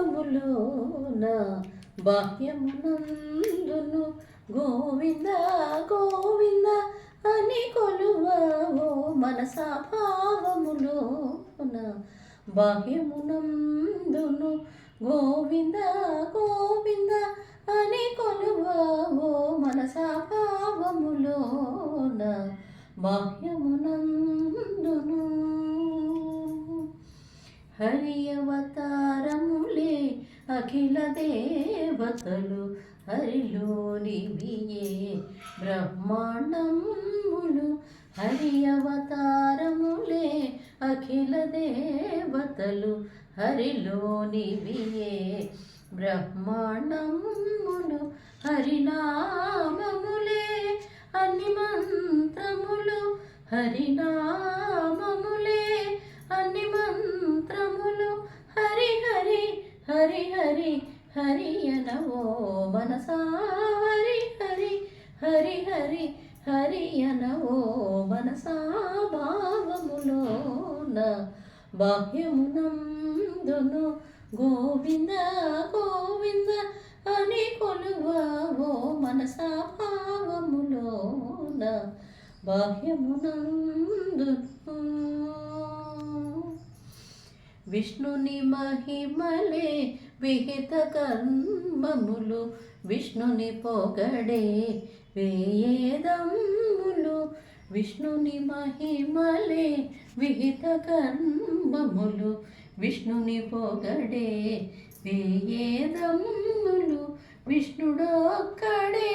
భావములోన బాహ్యమునందును గోవింద గోవింద అని కొలువవో మనసా భావములోన బాహ్యమునందును గోవింద గోవింద అని కొలువవో మనసా భావములోన బాహ్యమునందును హరి అవతారములే అఖిల దేవతలు హరిలోనివియే బ్రహ్మాండములు హరి అవతారములే అఖిల దేవతలు హరిలోనివియే బ్రహ్మాండములు హరినామములే అన్ని మంత్రములు హరినామములే అన్ని మంత్రములు హరి హరి హరి హరి హరి అనవో మనసా హరి హరి హరి హరి హరి అనవో మనసా భావములోన బాహ్యమునందును గోవింద గోవింద అని కొలువవో మనసా భావములోన బాహ్యమునందును విష్ణుని మహిమలే విహిత కర్మములు విష్ణుని పొగడే వేదములు విష్ణుని మహిమలే విహిత కర్మములు విష్ణుని పొగడే వేదములు విష్ణుడొక్కడే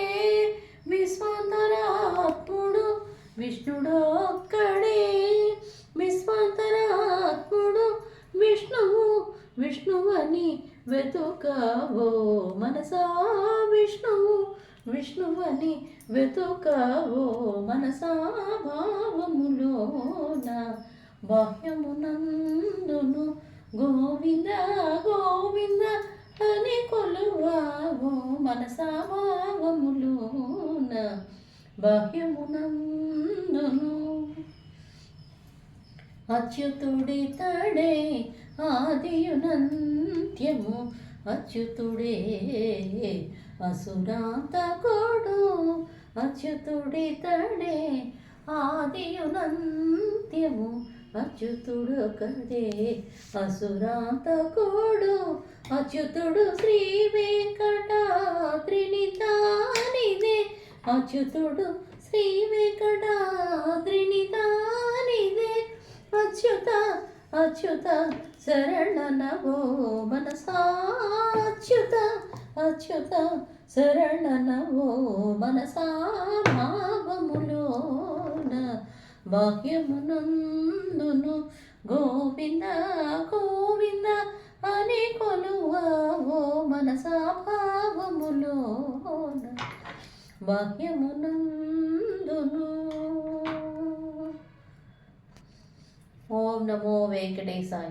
విశ్వాంతరాత్ముడు విష్ణుడొక్కడే విశ్వాంతరాత్ముడు విష్ణువు విష్ణువని వెతుకవో మనసా విష్ణువు విష్ణువని వెతుకవో మనసా భావములోన బాహ్యమునందును గోవింద గోవింద అని కొలువవో మనసా భావములోన బాహ్యమునందును అచ్యుతుడి తడే ఆదియునంత్యము అచ్యుతుడే అసురాంతకుడు అచ్యుతుడి తడే ఆదియునంత్యము అచ్యుతుడు కదే అసురాంతకుడు అచ్యుతుడు శ్రీ వెంకటాద్రిని తానిదే అచ్యుతుడు శ్రీ వెంకటాద్రిని తానిదే అచ్యుత అచ్యుత శరణనవో మనసా అచ్యుత అచ్యుత శరణనవో మనసా భావములోన బాహ్యమునందును గోవింద గోవింద అని కొలువవో మనసా భావములోన బాహ్యమునందును. ఓం నమో వెంకటేశాయ.